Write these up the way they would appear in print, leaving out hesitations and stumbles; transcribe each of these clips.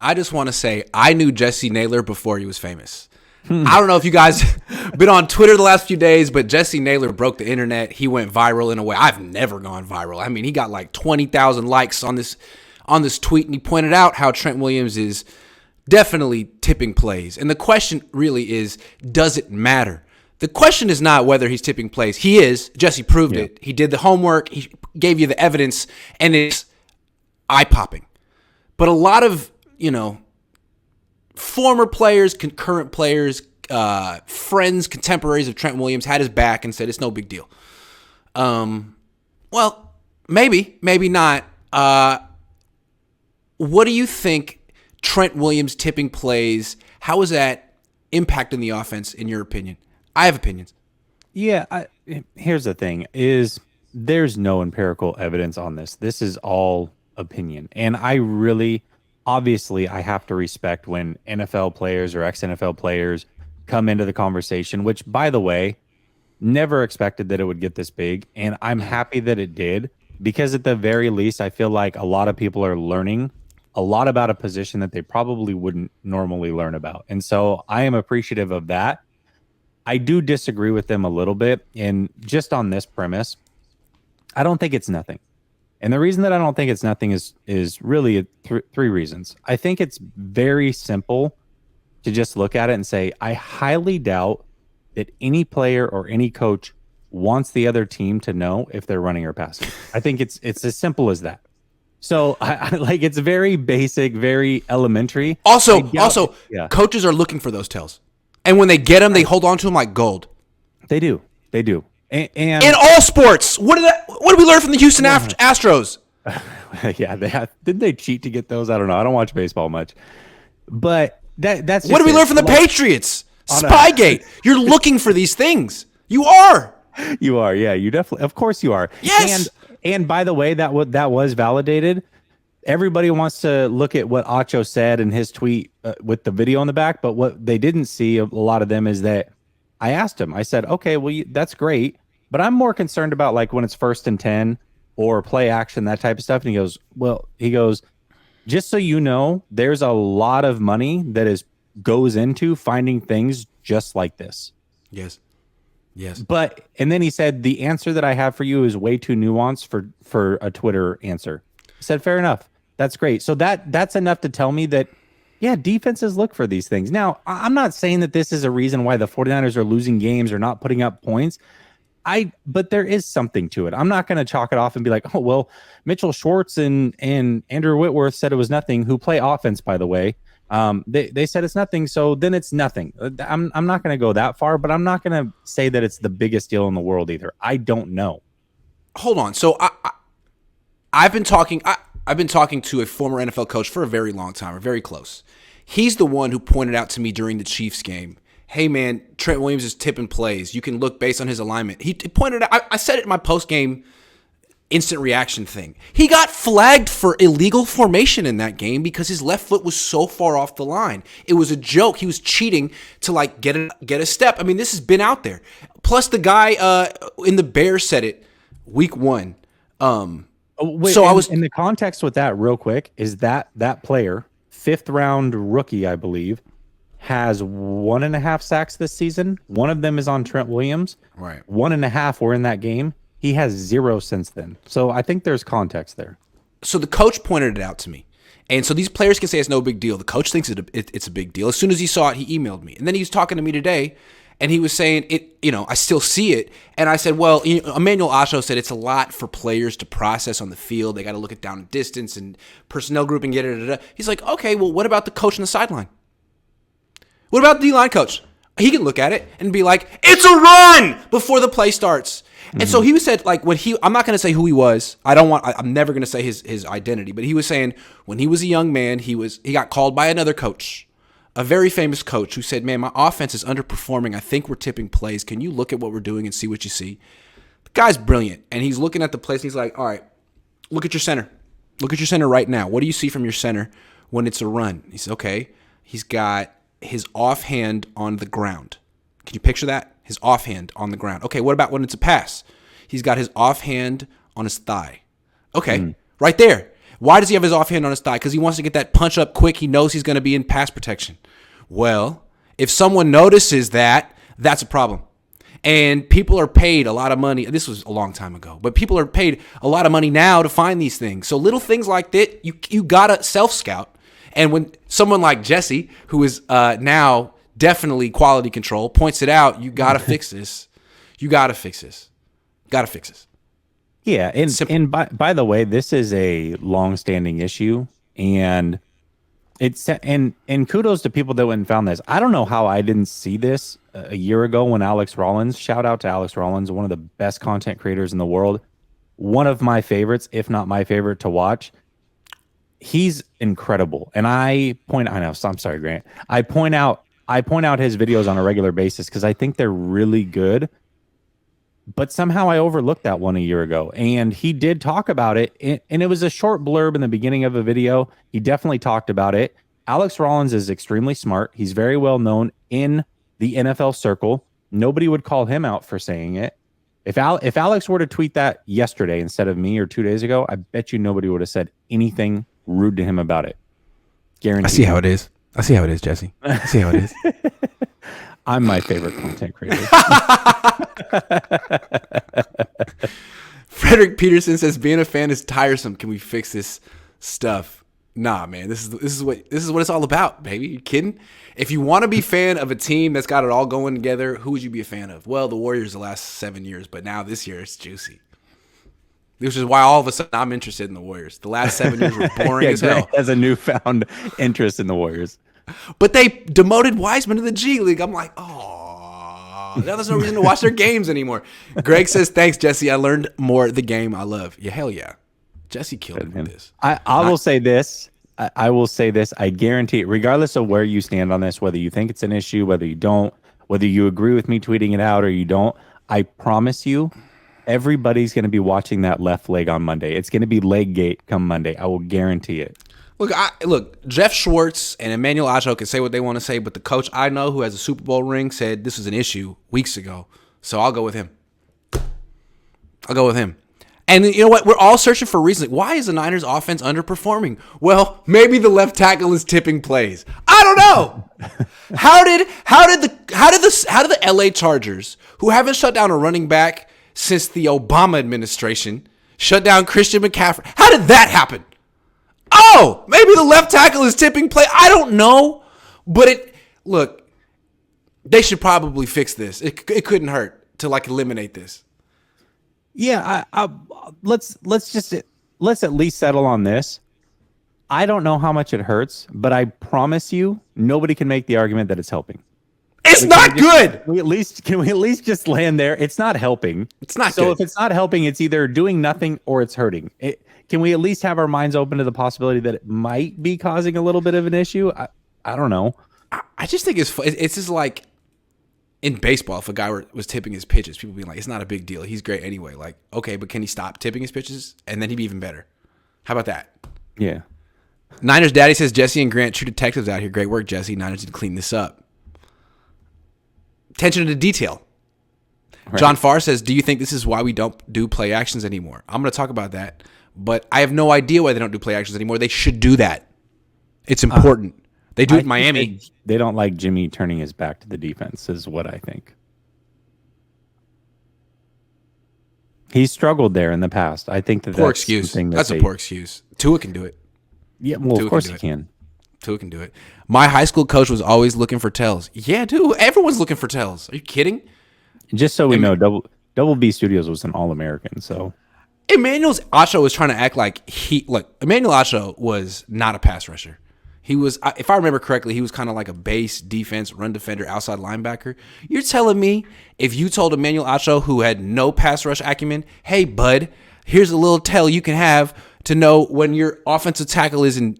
I just want to say I knew Jessie Naylor before he was famous. I don't know if you guys been on Twitter the last few days, but Jessie Naylor broke the internet. He went viral in a way I've never gone viral. I mean, he got like 20,000 likes on this tweet, and he pointed out how Trent Williams is definitely tipping plays. And the question really is, does it matter? The question is not whether he's tipping plays. He is. Jesse proved it. He did the homework. He gave you the evidence, and it's eye-popping. But a lot of, former players, current players, friends, contemporaries of Trent Williams had his back and said it's no big deal. Well, maybe not. What do you think Trent Williams tipping plays, how is that impacting the offense in your opinion? I have opinions. Yeah, here's the thing, is there's no empirical evidence on this. This is all opinion. And obviously, I have to respect when NFL players or ex-NFL players come into the conversation, which, by the way, never expected that it would get this big. And I'm happy that it did, because at the very least, I feel like a lot of people are learning a lot about a position that they probably wouldn't normally learn about. And so I am appreciative of that. I do disagree with them a little bit. And just on this premise, I don't think it's nothing. And the reason that I don't think it's nothing is really three reasons. I think it's very simple to just look at it and say, I highly doubt that any player or any coach wants the other team to know if they're running or passing. I think it's as simple as that. So it's very basic, very elementary. Also, coaches are looking for those tells. And when they get them, they hold on to them like gold. They do. And in all sports, what did we learn from the Houston Astros? Yeah, did they cheat to get those? I don't know. I don't watch baseball much, but that's just what did we learn from the Patriots? Spygate. You're looking for these things. You are. Yeah. You definitely. Of course, you are. Yes. And by the way, that was validated. Everybody wants to look at what Acho said in his tweet with the video on the back, but what they didn't see, a lot of them, is that I asked him. I said, okay, well, that's great, but I'm more concerned about like when it's 1st and 10 or play action, that type of stuff. And he goes, just so you know, there's a lot of money that goes into finding things just like this. Yes. And then he said, the answer that I have for you is way too nuanced for a Twitter answer. I said, fair enough. That's great. So that's enough to tell me that, yeah, defenses look for these things. Now, I'm not saying that this is a reason why the 49ers are losing games or not putting up points. But there is something to it. I'm not going to chalk it off and be like, oh, well, Mitchell Schwartz and Andrew Whitworth said it was nothing, who play offense, by the way. They said it's nothing, so then it's nothing. I'm not going to go that far, but I'm not going to say that it's the biggest deal in the world either. I don't know. Hold on. So I've been talking to a former NFL coach for a very long time. We're very close. He's the one who pointed out to me during the Chiefs game, hey, man, Trent Williams is tipping plays. You can look based on his alignment. He pointed out, I said it in my post-game instant reaction thing. He got flagged for illegal formation in that game because his left foot was so far off the line. It was a joke. He was cheating to get a step. I mean, this has been out there. Plus, the guy in the Bears said it week 1. Wait, so I was in the context with that real quick is that player, 5th round rookie, I believe, has 1.5 sacks this season. One of them is on Trent Williams. Right. 1.5 were in that game. He has 0 since then. So I think there's context there. So the coach pointed it out to me. And so these players can say it's no big deal. The coach thinks it's a big deal. As soon as he saw it, he emailed me. And then he was talking to me today, and he was saying, I still see it. And I said, well, Emmanuel Acho said it's a lot for players to process on the field. They got to look at down and distance and personnel grouping. He's like, okay, well, what about the coach on the sideline? What about the D-line coach? He can look at it and be like, it's a run before the play starts. And so he said, I'm not going to say who he was. I'm never going to say his identity, but he was saying when he was a young man, he got called by another coach, a very famous coach, who said, man, my offense is underperforming. I think we're tipping plays. Can you look at what we're doing and see what you see? The guy's brilliant. And he's looking at the plays and he's like, all right, look at your center. Look at your center right now. What do you see from your center when it's a run? He said, okay, he's got his offhand on the ground. Can you picture that? His offhand on the ground. Okay, what about when it's a pass? He's got his offhand on his thigh. Okay, right there. Why does he have his offhand on his thigh? Because he wants to get that punch up quick. He knows he's going to be in pass protection. Well, if someone notices that, that's a problem. And people are paid a lot of money. This was a long time ago, but people are paid a lot of money now to find these things. So little things like that, you gotta self-scout. And when someone like Jesse, who is now definitely quality control, points it out, you gotta fix this. You gotta fix this. Gotta fix this. Yeah, and by the way, this is a long-standing issue, and it's and kudos to people that went and found this. I don't know how I didn't see this a year ago when Alex Rollins, shout out to Alex Rollins, one of the best content creators in the world, one of my favorites, if not my favorite to watch. He's incredible, and I'm sorry, Grant. I point out his videos on a regular basis because I think they're really good. But somehow I overlooked that one a year ago, and he did talk about it, and it was a short blurb in the beginning of a video. He definitely talked about it. Alex Rollins is extremely smart. He's very well known in the NFL circle. Nobody would call him out for saying it. If Alex were to tweet that yesterday instead of me or 2 days ago, I bet you nobody would have said anything rude to him about it. Guaranteed. I see how it is. Jesse. I see how it is. I'm my favorite content creator. Frederick Peterson says being a fan is tiresome. Can we fix this stuff? Nah, man. This is what it's all about, baby. You kidding? If you want to be a fan of a team that's got it all going together, who would you be a fan of? Well, the Warriors the last 7 years, but now this year it's juicy. Which is why all of a sudden I'm interested in the Warriors. The last 7 years were boring as hell. Has a newfound interest in the Warriors. But they demoted Wiseman to the G League. I'm like, oh, now there's no reason to watch their games anymore. Greg says, thanks, Jesse. I learned more the game I love. Yeah, hell yeah. Jesse killed me with this. I will say this. I will say this. I guarantee it, regardless of where you stand on this, whether you think it's an issue, whether you don't, whether you agree with me tweeting it out or you don't, I promise you, everybody's going to be watching that left leg on Monday. It's going to be leg gate come Monday. I will guarantee it. Look, Jeff Schwartz and Emmanuel Acho can say what they want to say, but the coach I know who has a Super Bowl ring said this was an issue weeks ago. So I'll go with him. And you know what? We're all searching for reasons. Why is the Niners offense underperforming? Well, maybe the left tackle is tipping plays. I don't know. How did the LA Chargers, who haven't shut down a running back since the Obama administration, shut down Christian McCaffrey? How did that happen? Oh, maybe the left tackle is tipping play. I don't know. But they should probably fix this. It couldn't hurt to eliminate this. Yeah, let's at least settle on this. I don't know how much it hurts, but I promise you nobody can make the argument that it's helping. It's not good. Can we at least just land there? It's not helping. It's not so good. If it's not helping, it's either doing nothing or it's hurting. Can we at least have our minds open to the possibility that it might be causing a little bit of an issue? I don't know. I just think it's just like in baseball, if a guy was tipping his pitches, people being like, it's not a big deal. He's great anyway. Like, okay, but can he stop tipping his pitches? And then he'd be even better. How about that? Yeah. Niners Daddy says, Jesse and Grant, true detectives out here. Great work, Jesse. Niners need to clean this up. Attention to detail. Right. John Farr says, do you think this is why we don't do play actions anymore? I'm going to talk about that. But I have no idea why they don't do play actions anymore. They should do that. It's important. They do it in Miami. They don't like Jimmy turning his back to the defense is what I think. He's struggled there in the past. I think that's poor excuse. That's a poor excuse. Tua can do it. Yeah, well, of course he can. Tua can do it. My high school coach was always looking for tells. Yeah, dude. Everyone's looking for tells. Are you kidding? Just so we know, Double B Studios was an All-American, so... Emmanuel Acho was trying to act like Emmanuel Acho was not a pass rusher. He was, if I remember correctly, he was kind of like a base defense, run defender, outside linebacker. You're telling me if you told Emmanuel Acho, who had no pass rush acumen, hey, bud, here's a little tell you can have to know when your offensive tackle is in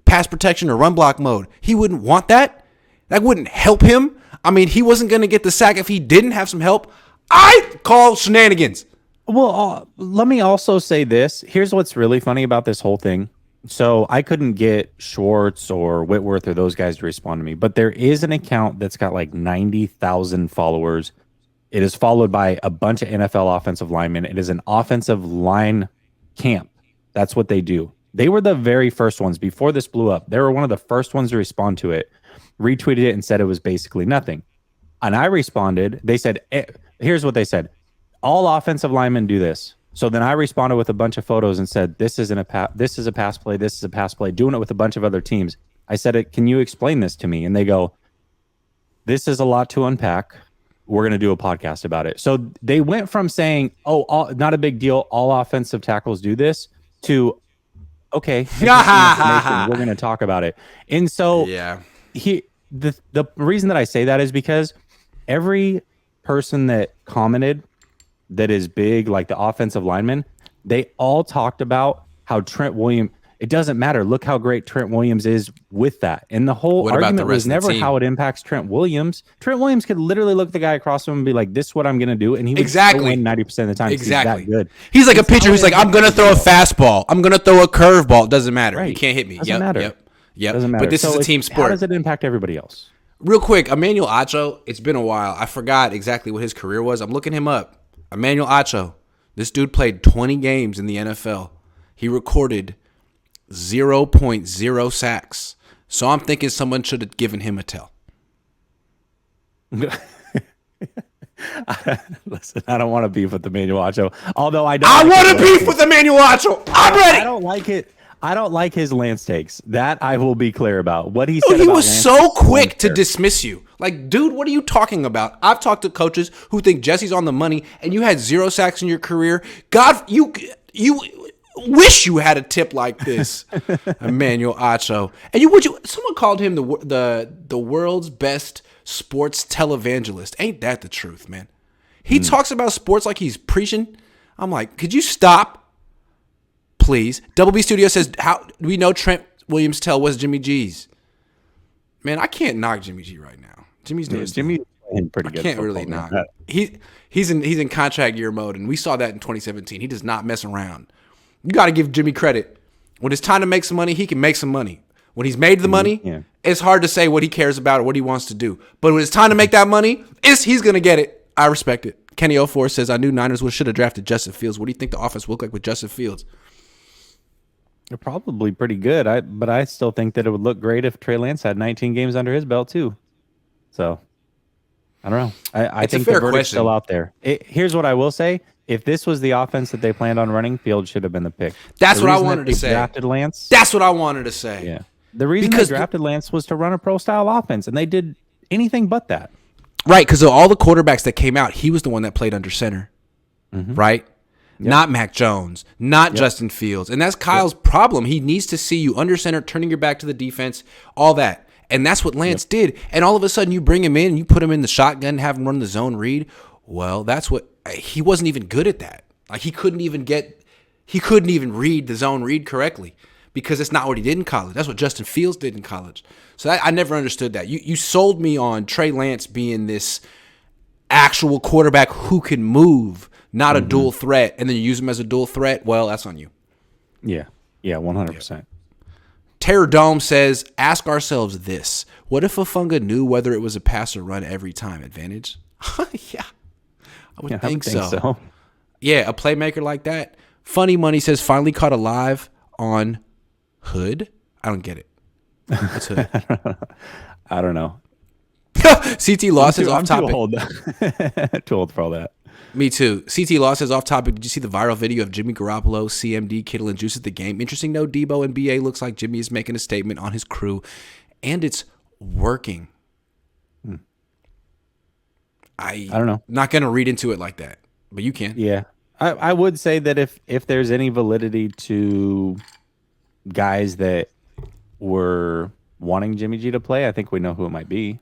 pass protection or run block mode, he wouldn't want that? That wouldn't help him? I mean, he wasn't going to get the sack if he didn't have some help. I call shenanigans. Well, let me also say this. Here's what's really funny about this whole thing. So I couldn't get Schwartz or Whitworth or those guys to respond to me, but there is an account that's got like 90,000 followers. It is followed by a bunch of NFL offensive linemen. It is an offensive line camp. That's what they do. They were the very first ones before this blew up. They were one of the first ones to respond to it, retweeted it, and said it was basically nothing. And I responded. They said, here's what they said. All offensive linemen do this. So then I responded with a bunch of photos and said, this is a pass play. This is a pass play. Doing it with a bunch of other teams. I said, can you explain this to me? And they go, this is a lot to unpack. We're going to do a podcast about it. So they went from saying, not a big deal, all offensive tackles do this, to, okay, we're going to talk about it. And so the reason that I say that is because every person that commented that is big, like the offensive linemen, they all talked about how Trent Williams, it doesn't matter. Look how great Trent Williams is with that. And the whole argument was never how it impacts Trent Williams. Trent Williams could literally look the guy across from him and be like, this is what I'm going to do. And he would win 90% of the time. Exactly. He's that good. He's like a pitcher who's like, I'm going to throw a fastball. I'm going to throw a curveball. It doesn't matter. Right. You can't hit me. Doesn't matter. Yep. Doesn't matter. But this is a team sport. How does it impact everybody else? Real quick, Emmanuel Acho, it's been a while. I forgot exactly what his career was. I'm looking him up. Emmanuel Acho. This dude played 20 games in the NFL. He recorded 0.0 sacks. So I'm thinking someone should have given him a tell. Listen, I don't want to beef with Emmanuel Acho. Although I want to beef with Emmanuel Acho. I'm ready. I don't like it. I don't like his Lance takes. That I will be clear about. What he said. He was so quick to dismiss you. Like, dude, what are you talking about? I've talked to coaches who think Jesse's on the money, and you had 0 sacks in your career. God, you wish you had a tip like this, Emmanuel Acho. And someone called him the world's best sports televangelist. Ain't that the truth, man? He talks about sports like he's preaching. I'm like, could you stop? Please. Double B Studio says, how do we know Trent Williams' tell was Jimmy G's? Man, I can't knock Jimmy G right now. Jimmy's playing pretty good. I can't really knock. He's in contract year mode, and we saw that in 2017. He does not mess around. You got to give Jimmy credit. When it's time to make some money, he can make some money. When he's made the money, it's hard to say what he cares about or what he wants to do. But when it's time to make that money, he's going to get it. I respect it. Kenny 04 says, I knew Niners should have drafted Justin Fields. What do you think the offense will look like with Justin Fields? They're probably pretty good. But I still think that it would look great if Trey Lance had 19 games under his belt too. So I don't know. I think the verdict's still out there. Here's what I will say. If this was the offense that they planned on running, Fields should have been the pick. That's what I wanted to say. Drafted Lance. That's what I wanted to say. Yeah. The reason they drafted Lance was to run a pro-style offense, and they did anything but that. Right, because of all the quarterbacks that came out, he was the one that played under center. Right? Yep. Not Mac Jones, not Justin Fields. And that's Kyle's problem. He needs to see you under center, turning your back to the defense, all that. And that's what Lance did. And all of a sudden you bring him in and you put him in the shotgun and have him run the zone read. Well, that's what he wasn't even good at that. Like he couldn't even read the zone read correctly because it's not what he did in college. That's what Justin Fields did in college. So I never understood that. You sold me on Trey Lance being this actual quarterback who can move, not a dual threat, and then you use him as a dual threat. Well, that's on you. Yeah, 100%. Terror Dome says, ask ourselves this. What if Afunga knew whether it was a pass or run every time? Advantage? Yeah, I would think so. Yeah, a playmaker like that. Funny Money says, finally caught alive on Hood. I don't get it. What's Hood? I don't know. CT Law says off topic. Too old for all that. Me too. CT Law says off topic. Did you see the viral video of Jimmy Garoppolo, CMD, Kittle, and Juice at the game? Interesting. No, Debo and BA looks like Jimmy is making a statement on his crew, and it's working. I don't know. Not going to read into it like that, but you can. Yeah, I would say that if there's any validity to guys that were wanting Jimmy G to play, I think we know who it might be.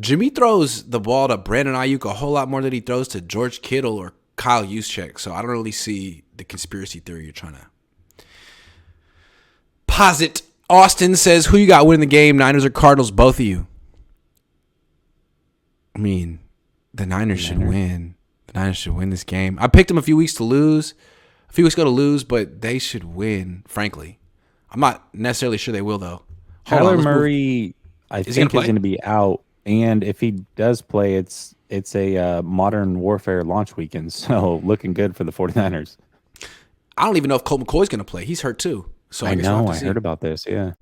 Jimmy throws the ball to Brandon Ayuk a whole lot more than he throws to George Kittle or Kyle Juszczyk, so I don't really see the conspiracy theory you're trying to posit. Austin says, who you got winning the game, Niners or Cardinals? Both of you. I mean, the Niners should win. The Niners should win this game. I picked them a few weeks ago to lose, but they should win, frankly. I'm not necessarily sure they will, though. Kyler Murray, I think, is going to be out. And if he does play, it's a Modern Warfare launch weekend, so looking good for the 49ers. I don't even know if Colt McCoy's going to play. He's hurt too. So I guess we'll have know. to I see. heard about this. Yeah.